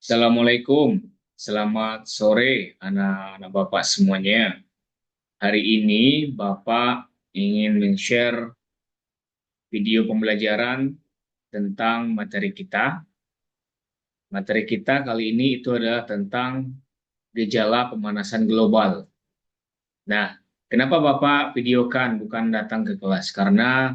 Assalamualaikum, selamat sore anak-anak Bapak semuanya. Hari ini Bapak ingin men-share video pembelajaran tentang materi kita. Materi kita kali ini itu adalah tentang gejala pemanasan global. Nah, kenapa Bapak videokan bukan datang ke kelas? Karena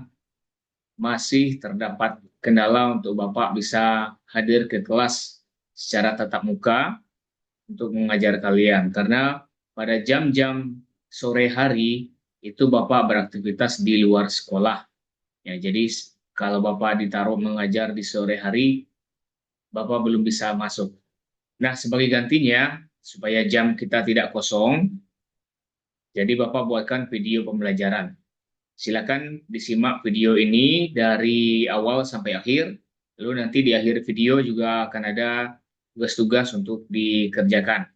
masih terdapat kendala untuk Bapak bisa hadir ke kelas secara tatap muka untuk mengajar kalian karena pada jam-jam sore hari itu Bapak beraktivitas di luar sekolah. Ya, jadi kalau Bapak ditaruh mengajar di sore hari, Bapak belum bisa masuk. Nah, sebagai gantinya supaya jam kita tidak kosong, jadi Bapak buatkan video pembelajaran. Silakan disimak video ini dari awal sampai akhir. Lalu nanti di akhir video juga akan ada tugas-tugas untuk dikerjakan.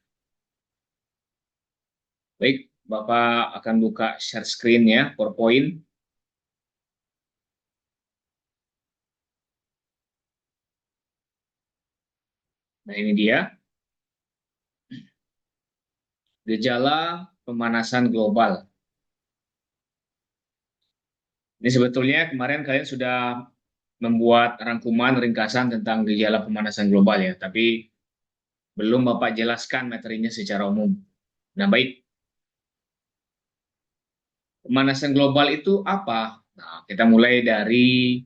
Baik, Bapak akan buka share screen ya, PowerPoint. Nah, ini dia, gejala pemanasan global. Ini sebetulnya kemarin kalian sudah membuat rangkuman ringkasan tentang gejala pemanasan global ya, tapi belum Bapak jelaskan materinya secara umum. Nah, baik, pemanasan global itu apa? Nah, kita mulai dari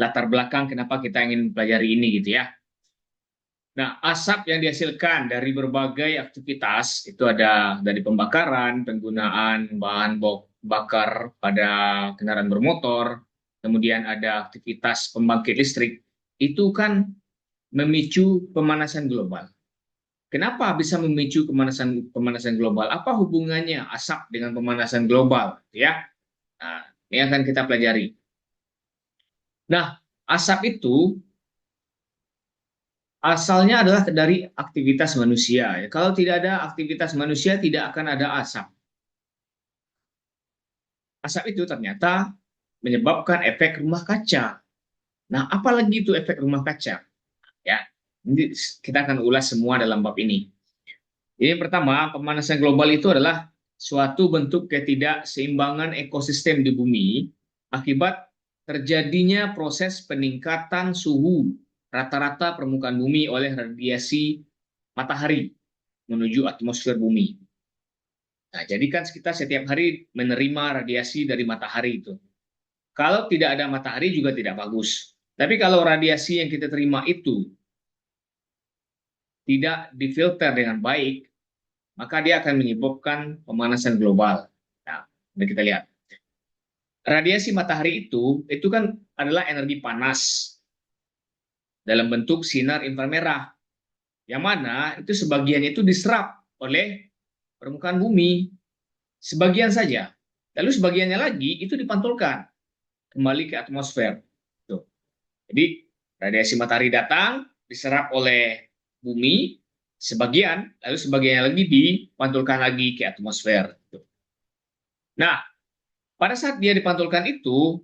latar belakang kenapa kita ingin pelajari ini gitu ya. Nah, asap yang dihasilkan dari berbagai aktivitas itu ada dari pembakaran, penggunaan bahan bakar pada kendaraan bermotor, kemudian ada aktivitas pembangkit listrik, itu kan memicu pemanasan global. Kenapa bisa memicu pemanasan global? Apa hubungannya asap dengan pemanasan global? Ya, nah, ini akan kita pelajari. Nah, asap itu asalnya adalah dari aktivitas manusia. Kalau tidak ada aktivitas manusia, tidak akan ada asap. Asap itu ternyata menyebabkan efek rumah kaca. Nah, apalagi itu efek rumah kaca? Ya, ini kita akan ulas semua dalam bab ini. Ini pertama, pemanasan global itu adalah suatu bentuk ketidakseimbangan ekosistem di bumi akibat terjadinya proses peningkatan suhu rata-rata permukaan bumi oleh radiasi matahari menuju atmosfer bumi. Nah, jadi kan kita setiap hari menerima radiasi dari matahari itu. Kalau tidak ada matahari juga tidak bagus. Tapi kalau radiasi yang kita terima itu tidak difilter dengan baik, maka dia akan menyebabkan pemanasan global. Nah, mari kita lihat. Radiasi matahari itu kan adalah energi panas dalam bentuk sinar inframerah, yang mana itu sebagiannya itu diserap oleh permukaan bumi, sebagian saja. Lalu sebagiannya lagi itu dipantulkan kembali ke atmosfer. Tuh. Jadi radiasi matahari datang, diserap oleh bumi, sebagian, lalu sebagiannya lagi dipantulkan lagi ke atmosfer. Tuh. Nah, pada saat dia dipantulkan itu,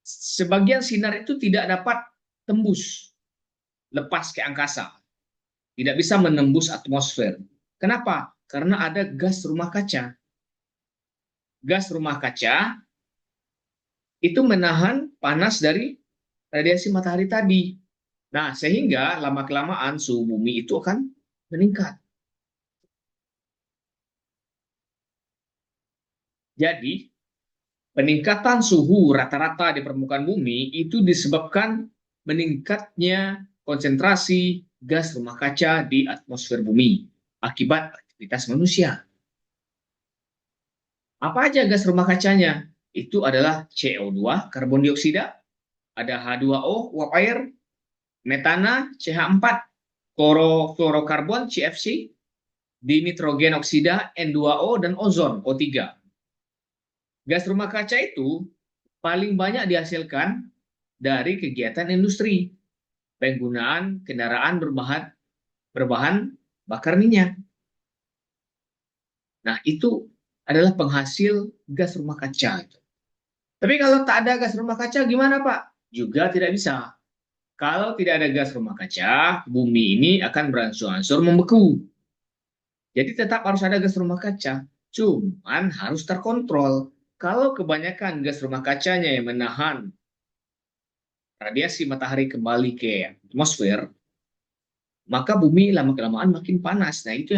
sebagian sinar itu tidak dapat tembus, lepas ke angkasa. Tidak bisa menembus atmosfer. Kenapa? Karena ada gas rumah kaca. Gas rumah kaca itu menahan panas dari radiasi matahari tadi. Nah, sehingga lama-kelamaan suhu bumi itu akan meningkat. Jadi, peningkatan suhu rata-rata di permukaan bumi itu disebabkan meningkatnya konsentrasi gas rumah kaca di atmosfer bumi akibat aktivitas manusia. Apa aja gas rumah kacanya? Itu adalah CO2, karbon dioksida, ada H2O, uap air, metana, CH4, klorofluorokarbon, CFC, dinitrogen oksida, N2O, dan ozon, O3. Gas rumah kaca itu paling banyak dihasilkan dari kegiatan industri, penggunaan kendaraan berbahan bakar minyak. Nah, itu adalah penghasil gas rumah kaca. Tapi kalau tak ada gas rumah kaca gimana, Pak? Juga tidak bisa. Kalau tidak ada gas rumah kaca, bumi ini akan berangsur-angsur membeku. Jadi tetap harus ada gas rumah kaca, cuman harus terkontrol. Kalau kebanyakan gas rumah kacanya yang menahan radiasi matahari kembali ke atmosfer, maka bumi lama-kelamaan makin panas. Nah, itu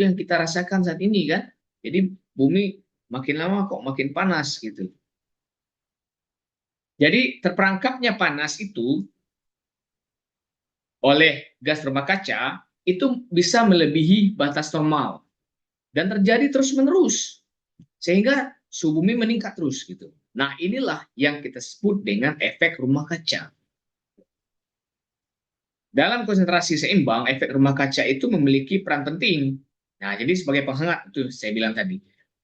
yang kita rasakan saat ini kan. Jadi bumi makin lama kok makin panas gitu. Jadi terperangkapnya panas itu oleh gas rumah kaca itu bisa melebihi batas normal dan terjadi terus-menerus sehingga suhu bumi meningkat terus gitu. Nah, inilah yang kita sebut dengan efek rumah kaca. Dalam konsentrasi seimbang, efek rumah kaca itu memiliki peran penting. Nah, jadi sebagai penghangat itu saya bilang tadi,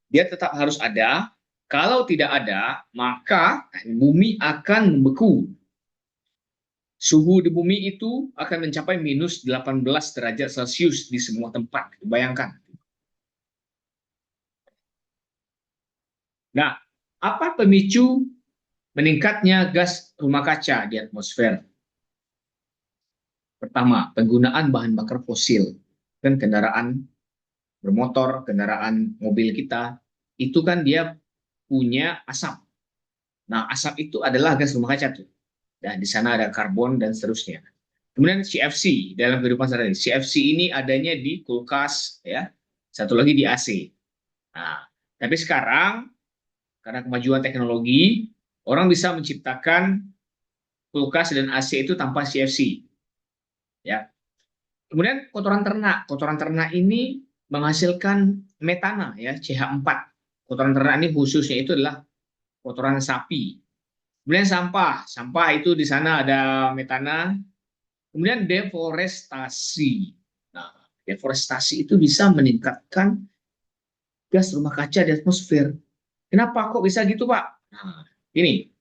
dia tetap harus ada. Kalau tidak ada, maka bumi akan membeku. Suhu di bumi itu akan mencapai minus 18 derajat Celcius di semua tempat. Bayangkan. Nah, apa pemicu meningkatnya gas rumah kaca di atmosfer? Pertama, penggunaan bahan bakar fosil. Kan kendaraan bermotor, kendaraan mobil kita, itu kan dia punya asap. Nah, asap itu adalah gas rumah kaca tuh. Dan di sana ada karbon dan seterusnya. Kemudian CFC dalam kehidupan sehari-hari. CFC ini adanya di kulkas, ya. Satu lagi di AC. Nah, tapi sekarang karena kemajuan teknologi, orang bisa menciptakan kulkas dan AC itu tanpa CFC, ya. Kemudian kotoran ternak ini menghasilkan metana, ya, CH4. Kotoran ternak ini khususnya itu adalah kotoran sapi. Kemudian sampah itu di sana ada metana. Kemudian deforestasi. Nah, deforestasi itu bisa meningkatkan gas rumah kaca di atmosfer. Kenapa kok bisa gitu, Pak? Nah, ini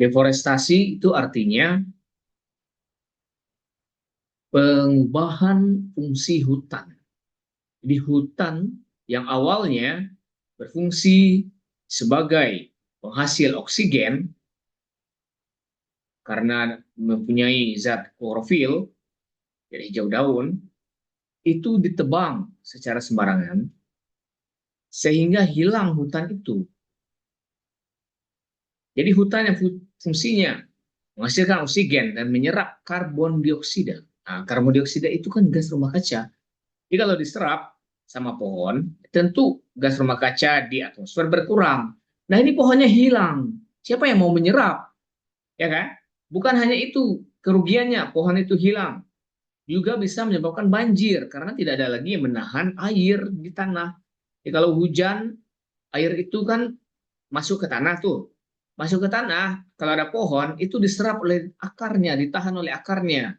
deforestasi itu artinya pengubahan fungsi hutan. Di hutan yang awalnya berfungsi sebagai penghasil oksigen karena mempunyai zat klorofil dari hijau daun, itu ditebang secara sembarangan sehingga hilang hutan itu. Jadi hutan yang fungsinya menghasilkan oksigen dan menyerap karbon dioksida. Nah, karbon dioksida itu kan gas rumah kaca. Jadi kalau diserap sama pohon, tentu gas rumah kaca di atmosfer berkurang. Nah, ini pohonnya hilang. Siapa yang mau menyerap? Ya kan? Bukan hanya itu, kerugiannya pohon itu hilang. Juga bisa menyebabkan banjir karena tidak ada lagi yang menahan air di tanah. Jadi kalau hujan, air itu kan masuk ke tanah tuh. Masuk ke tanah, kalau ada pohon, itu diserap oleh akarnya, ditahan oleh akarnya.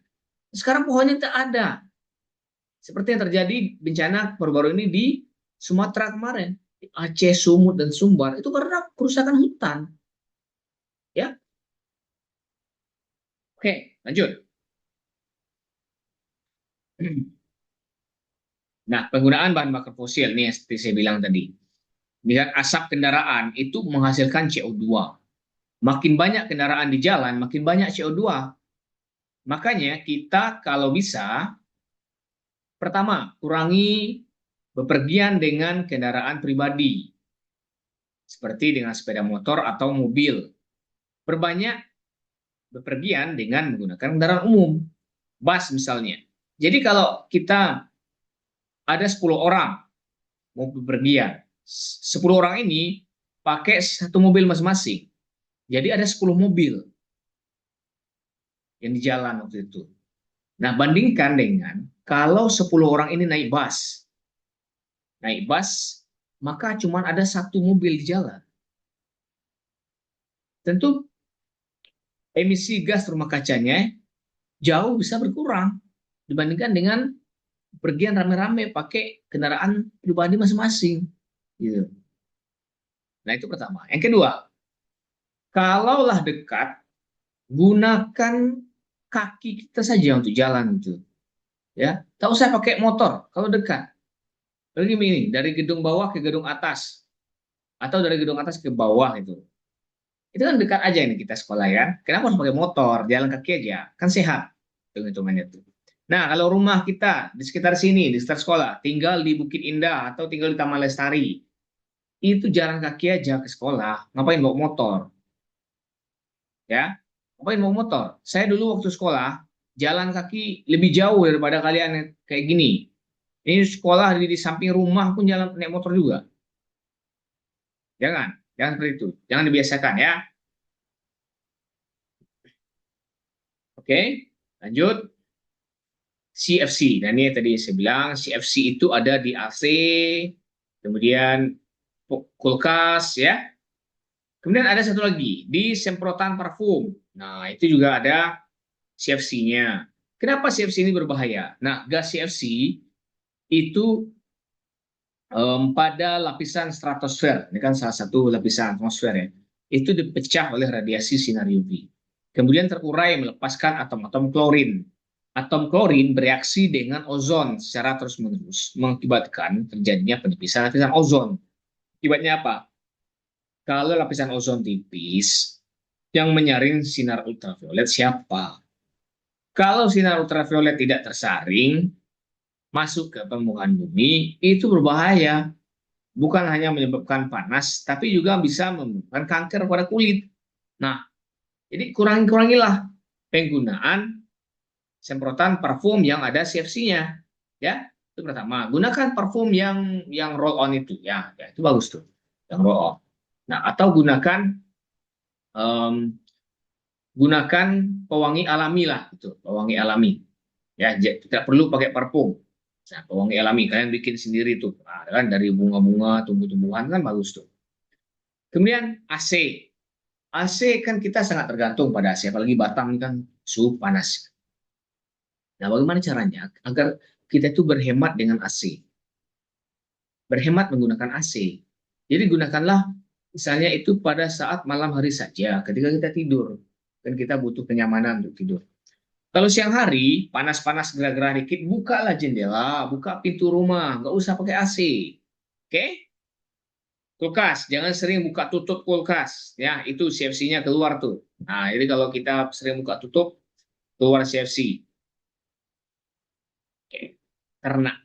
Sekarang pohonnya tidak ada. Seperti yang terjadi bencana baru-baru ini di Sumatera kemarin. Di Aceh, Sumut, dan Sumbar. Itu karena kerusakan hutan. Ya, oke, lanjut. Nah, penggunaan bahan bakar fosil, nih seperti saya bilang tadi. Lihat asap kendaraan itu menghasilkan CO2. Makin banyak kendaraan di jalan, makin banyak CO2. Makanya kita kalau bisa, pertama, kurangi bepergian dengan kendaraan pribadi, seperti dengan sepeda motor atau mobil. Perbanyak bepergian dengan menggunakan kendaraan umum, bus misalnya. Jadi kalau kita ada 10 orang, mau bepergian. 10 orang ini pakai satu mobil masing-masing. Jadi ada 10 mobil yang di jalan waktu itu. Nah, bandingkan dengan kalau 10 orang ini naik bus. Naik bus, maka cuma ada satu mobil di jalan. Tentu emisi gas rumah kacanya jauh bisa berkurang dibandingkan dengan pergian rame-rame pakai kendaraan pribadi masing-masing. Gitu. Nah, itu pertama. Yang kedua, kalaulah dekat, gunakan kaki kita saja untuk jalan itu. Ya, tak usah pakai motor kalau dekat. Jadi ini dari gedung bawah ke gedung atas atau dari gedung atas ke bawah itu. Itu kan dekat aja ini kita sekolah ya. Kenapa harus pakai motor? Jalan kaki aja, kan sehat hitung-hitungannya tuh. Nah, kalau rumah kita di sekitar sini, di sekitar sekolah, tinggal di Bukit Indah atau tinggal di Taman Lestari, itu jalan kaki aja ke sekolah. Ngapain bawa motor? Ya, ngapain bawa motor? Saya dulu waktu sekolah jalan kaki lebih jauh daripada kalian kayak gini. Ini sekolah di samping rumah pun jalan naik motor juga. Jangan seperti itu. Jangan dibiasakan ya. Oke, lanjut. CFC. Dan ini tadi saya bilang CFC itu ada di AC, kemudian kulkas ya. Kemudian ada satu lagi di semprotan parfum. Nah, itu juga ada CFC-nya. Kenapa CFC ini berbahaya? Nah, gas CFC itu pada lapisan stratosfer, ini kan salah satu lapisan atmosfer ya, itu dipecah oleh radiasi sinar UV. Kemudian terurai melepaskan atom-atom klorin. Atom klorin bereaksi dengan ozon secara terus-menerus, mengakibatkan terjadinya penipisan lapisan ozon. Akibatnya apa? Kalau lapisan ozon tipis, yang menyaring sinar ultraviolet siapa? Kalau sinar ultraviolet tidak tersaring, masuk ke permukaan bumi, itu berbahaya. Bukan hanya menyebabkan panas, tapi juga bisa menyebabkan kanker pada kulit. Nah, jadi kurangilah penggunaan semprotan parfum yang ada CFC-nya. Ya, itu pertama. Gunakan parfum yang roll on itu, ya itu bagus tuh, yang roll on. Nah, atau um, gunakan pewangi alami lah, itu pewangi alami. Ya, tidak perlu pakai parfum. Nah, pewangi alami kalian bikin sendiri tuh, nah, kan dari bunga-bunga, tumbuh-tumbuhan kan bagus tuh. Kemudian AC. AC kan kita sangat tergantung pada AC, apalagi Batam kan suhu panas. Nah, bagaimana caranya agar kita itu berhemat dengan AC? Berhemat menggunakan AC. Jadi gunakanlah misalnya itu pada saat malam hari saja, ketika kita tidur. Dan kita butuh kenyamanan untuk tidur. Kalau siang hari, panas-panas gerah-gerah dikit, bukalah jendela, buka pintu rumah, nggak usah pakai AC. Oke? Kulkas, jangan sering buka tutup kulkas. Ya, itu CFC-nya keluar tuh. Nah, jadi kalau kita sering buka tutup, keluar CFC. Oke. Karena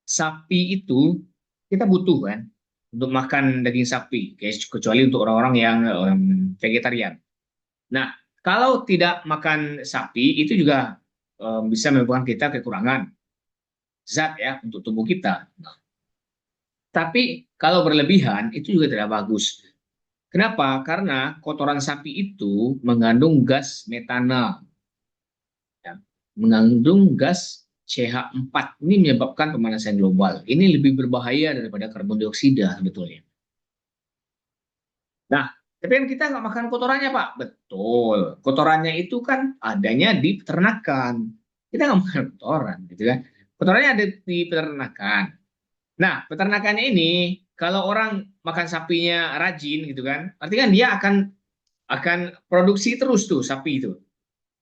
sapi itu kita butuh kan untuk makan daging sapi, kecuali untuk orang-orang yang vegetarian. Nah, kalau tidak makan sapi itu juga bisa menyebabkan kita kekurangan zat ya untuk tubuh kita. Nah, tapi kalau berlebihan itu juga tidak bagus. Kenapa? Karena kotoran sapi itu mengandung gas metana, ya. Mengandung gas CH4. Ini menyebabkan pemanasan global. Ini lebih berbahaya daripada karbon dioksida sebetulnya. Nah, tapi kan kita nggak makan kotorannya, Pak. Betul. Kotorannya itu kan adanya di peternakan. Kita nggak makan kotoran, gitu kan. Kotorannya ada di peternakan. Nah, peternakannya ini, kalau orang makan sapinya rajin, gitu kan, artinya kan dia akan produksi terus tuh sapi itu.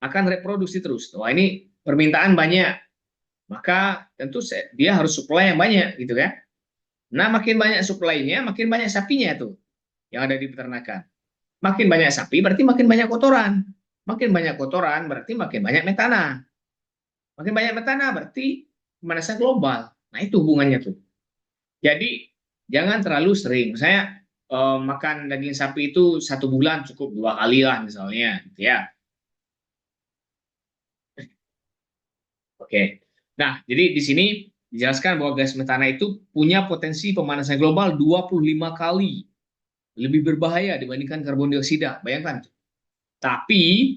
Akan reproduksi terus. Wah, ini permintaan banyak. Maka tentu dia harus supply yang banyak, gitu kan. Nah, makin banyak supply-nya, makin banyak sapinya tuh yang ada di peternakan. Makin banyak sapi berarti makin banyak kotoran. Makin banyak kotoran berarti makin banyak metana. Makin banyak metana berarti pemanasan global. Nah, itu hubungannya tuh. Jadi jangan terlalu sering. Saya makan daging sapi itu 1 bulan cukup 2 kali lah misalnya, gitu ya. Oke. Nah, jadi di sini Dijelaskan bahwa gas metana itu punya potensi pemanasan global 25 kali lebih berbahaya dibandingkan karbon dioksida. Bayangkan. Tapi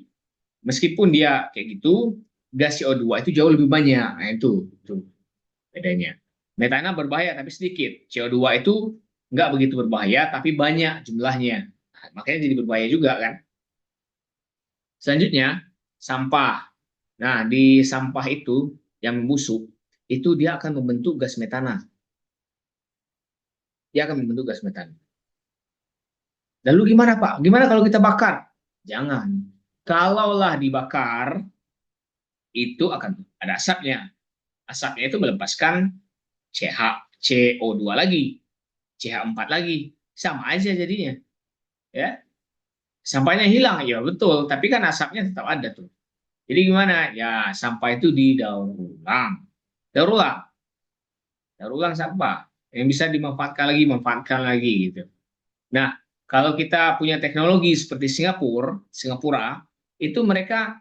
meskipun dia kayak gitu, gas CO2 itu jauh lebih banyak. Nah, itu bedanya. Metana berbahaya tapi sedikit. CO2 itu nggak begitu berbahaya tapi banyak jumlahnya. Nah, makanya jadi berbahaya juga kan. Selanjutnya, sampah. Nah, di sampah itu yang membusuk, itu dia akan membentuk gas metana. Dia akan membentuk gas metana. Lalu gimana Pak? Gimana kalau kita bakar? Jangan. Kalaulah dibakar, itu akan ada asapnya. Asapnya itu melepaskan CO2 lagi, CH4 lagi. Sama aja jadinya. Ya, sampahnya hilang, ya betul. Tapi kan asapnya tetap ada tuh. Jadi gimana? Ya, sampah itu didaur ulang. Daur ulang. Daur ulang sampah. Yang bisa dimanfaatkan lagi, manfaatkan lagi gitu. Nah, kalau kita punya teknologi seperti Singapura, itu mereka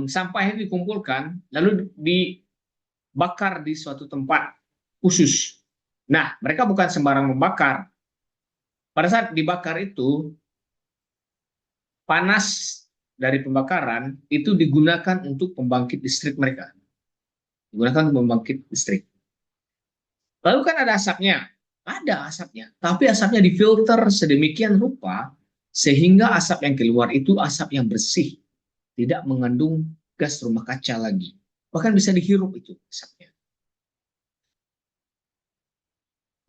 sampah itu dikumpulkan lalu dibakar di suatu tempat khusus. Nah, mereka bukan sembarang membakar. Pada saat dibakar itu, panas dari pembakaran itu digunakan untuk pembangkit listrik mereka. Digunakan untuk pembangkit listrik. Lalu kan ada asapnya. Ada asapnya. Tapi asapnya difilter sedemikian rupa sehingga asap yang keluar itu asap yang bersih. Tidak mengandung gas rumah kaca lagi. Bahkan bisa dihirup itu asapnya.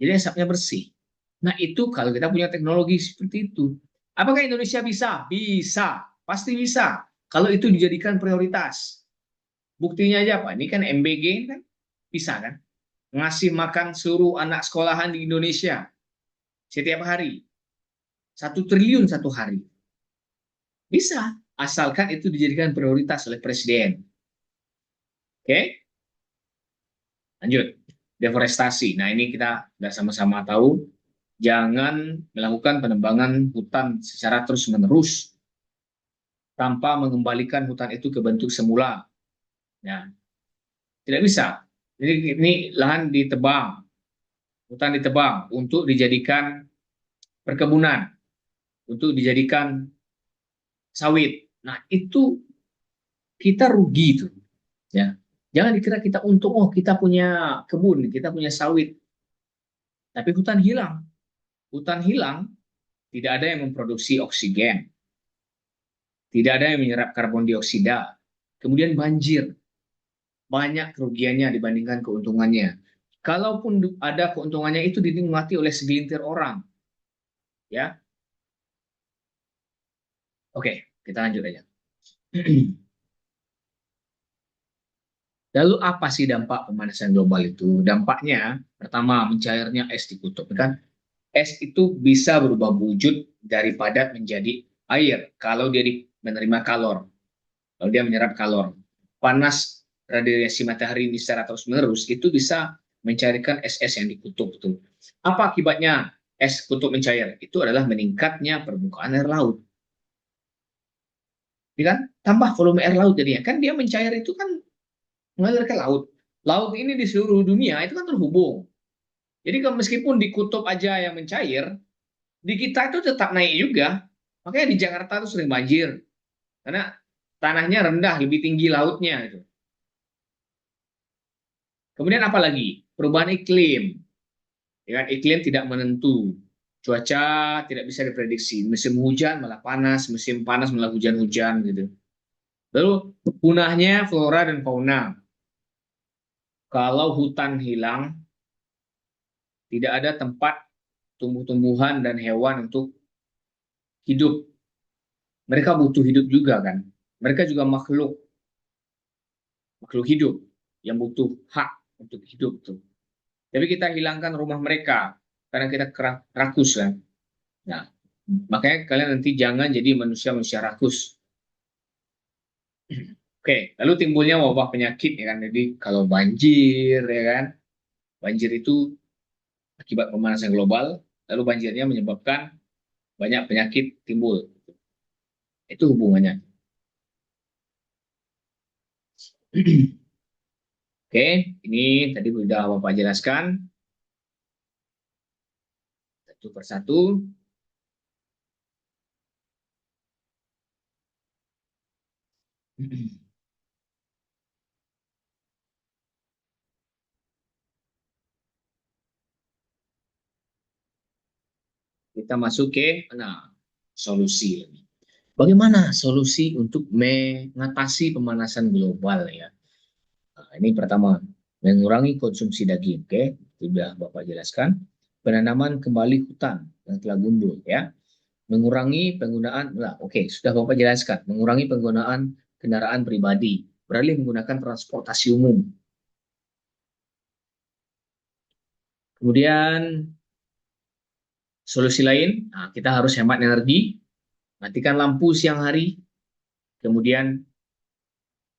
Jadi asapnya bersih. Nah itu kalau kita punya teknologi seperti itu. Apakah Indonesia bisa? Bisa. Pasti bisa. Kalau itu dijadikan prioritas. Buktinya aja Pak. Ini kan MBG kan bisa kan? Ngasih makan seluruh anak sekolahan di Indonesia setiap hari. 1 triliun satu hari. Bisa. Asalkan itu dijadikan prioritas oleh Presiden. Oke? Lanjut. Deforestasi. Nah ini kita sudah sama-sama tahu. Jangan melakukan penebangan hutan secara terus-menerus tanpa mengembalikan hutan itu ke bentuk semula. Ya, tidak bisa. Jadi ini lahan ditebang, hutan ditebang untuk dijadikan perkebunan, untuk dijadikan sawit. Nah, itu kita rugi itu, ya. Jangan dikira kita untung, oh kita punya kebun, kita punya sawit, tapi hutan hilang. Hutan hilang, tidak ada yang memproduksi oksigen, tidak ada yang menyerap karbon dioksida. Kemudian banjir, banyak kerugiannya dibandingkan keuntungannya. Kalaupun ada keuntungannya itu dinikmati oleh segelintir orang, ya. Oke, kita lanjut aja. Lalu apa sih dampak pemanasan global itu? Dampaknya pertama mencairnya es di kutub, kan? Es itu bisa berubah wujud dari padat menjadi air kalau dia menerima kalor, kalau dia menyerap kalor. Panas radiasi matahari ini secara terus-menerus itu bisa mencairkan es-es yang di kutub itu. Apa akibatnya es kutub mencair? Itu adalah meningkatnya permukaan air laut. Ya kan? Tambah volume air laut jadinya. Kan dia mencair itu kan mengalir ke laut. Laut ini di seluruh dunia itu kan terhubung. Jadi kalau meskipun di kutub aja yang mencair, di kita itu tetap naik juga. Makanya di Jakarta itu sering banjir. Karena tanahnya rendah, lebih tinggi lautnya. Gitu. Kemudian apa lagi? Perubahan iklim. Ya kan? Iklim tidak menentu. Cuaca tidak bisa diprediksi. Musim hujan malah panas, musim panas malah hujan-hujan gitu. Lalu punahnya flora dan fauna. Kalau hutan hilang, tidak ada tempat tumbuh-tumbuhan dan hewan untuk hidup. Mereka butuh hidup juga kan. Mereka juga makhluk makhluk hidup yang butuh hak untuk hidup tuh. Tapi kita hilangkan rumah mereka karena kita rakus kan. Nah, makanya kalian nanti jangan jadi manusia-manusia rakus. Oke, lalu timbulnya wabah penyakit ya kan. Jadi kalau banjir ya kan, banjir itu akibat pemanasan global, lalu banjirnya menyebabkan banyak penyakit timbul. Itu hubungannya. Oke, ini tadi sudah Bapak jelaskan satu persatu. Kita masuk ke solusi. Bagaimana solusi untuk mengatasi pemanasan global ya? Nah, ini pertama, mengurangi konsumsi daging. Oke, sudah Bapak jelaskan. Penanaman kembali hutan yang telah gundul ya. Mengurangi penggunaan, nah, oke, sudah Bapak jelaskan. Mengurangi penggunaan kendaraan pribadi, beralih menggunakan transportasi umum. Kemudian solusi lain, nah, kita harus hemat energi, matikan lampu siang hari, kemudian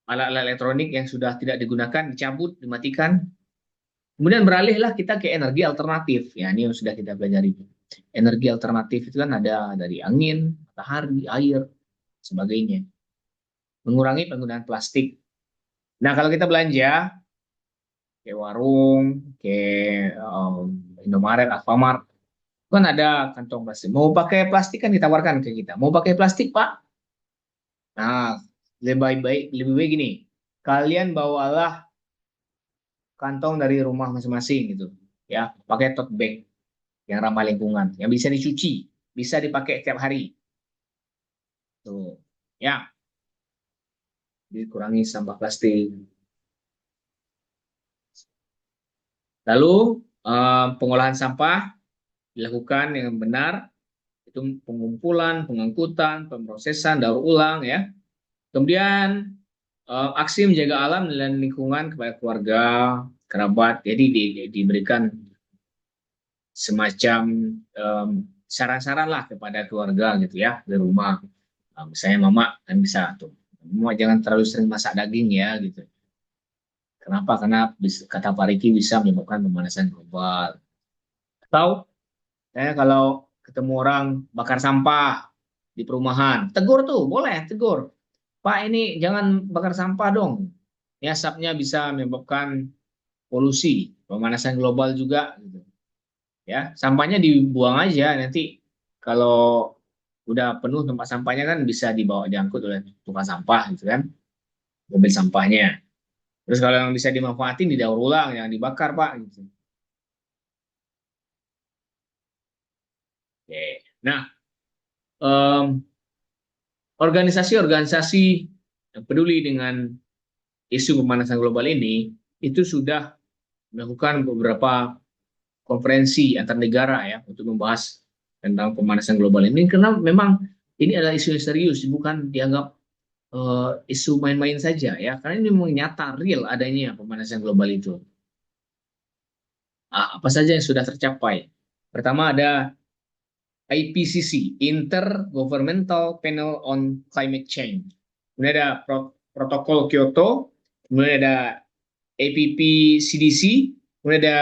alat-alat elektronik yang sudah tidak digunakan dicabut, dimatikan. Kemudian beralihlah kita ke energi alternatif. Ya, ini yang sudah kita pelajari. Energi alternatif itu kan ada dari angin, matahari, air, sebagainya. Mengurangi penggunaan plastik. Nah, kalau kita belanja ke warung, ke Indomaret, Alfamart, kan ada kantong plastik. Mau pakai plastik kan ditawarkan ke kita. Mau pakai plastik, Pak? Nah, lebih baik gini. Kalian bawalah kantong dari rumah masing-masing gitu. Ya, pakai tote bag yang ramah lingkungan, yang bisa dicuci, bisa dipakai setiap hari. Tuh. Ya, dikurangi sampah plastik. Lalu pengolahan sampah dilakukan dengan benar, itu pengumpulan, pengangkutan, pemrosesan, daur ulang ya. Kemudian aksi menjaga alam dan lingkungan kepada keluarga, kerabat, jadi diberikan semacam saran-saran lah kepada keluarga gitu ya di rumah. Misalnya mama kan bisa tuh, mama jangan terlalu sering masak daging ya gitu. Kenapa? Karena kata Pak Riki bisa menyebabkan pemanasan global. Atau kalau ketemu orang bakar sampah di perumahan, tegur tuh, boleh tegur. Pak ini jangan bakar sampah dong. Ini asapnya bisa menyebabkan polusi, pemanasan global juga gitu. Ya, sampahnya dibuang aja nanti kalau udah penuh tempat sampahnya kan bisa dibawa diangkut oleh tukang sampah gitu kan, mobil sampahnya. Terus kalau yang bisa dimanfaatin didaur ulang, yang dibakar Pak gitu. Oke. Nah, em, organisasi-organisasi yang peduli dengan isu pemanasan global ini itu sudah melakukan beberapa konferensi antar negara ya untuk membahas tentang pemanasan global ini karena memang ini adalah isu yang serius, bukan dianggap isu main-main saja ya, karena ini memang nyata real adanya pemanasan global itu. Apa saja yang sudah tercapai? Pertama ada IPCC, Intergovernmental Panel on Climate Change. Kemudian ada Protokol Kyoto, kemudian ada APP CDC, kemudian ada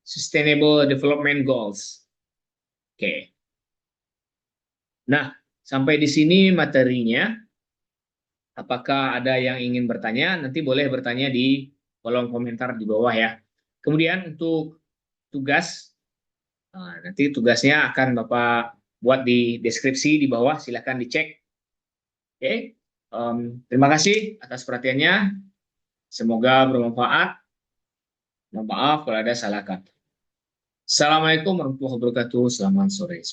Sustainable Development Goals. Oke. Nah, sampai di sini materinya. Apakah ada yang ingin bertanya? Nanti boleh bertanya di kolom komentar di bawah ya. Kemudian untuk tugas, nanti tugasnya akan Bapak buat di deskripsi di bawah, silakan dicek. Oke, terima kasih atas perhatiannya. Semoga bermanfaat. Mohon maaf kalau ada salah kata. Assalamualaikum warahmatullahi wabarakatuh. Selamat sore.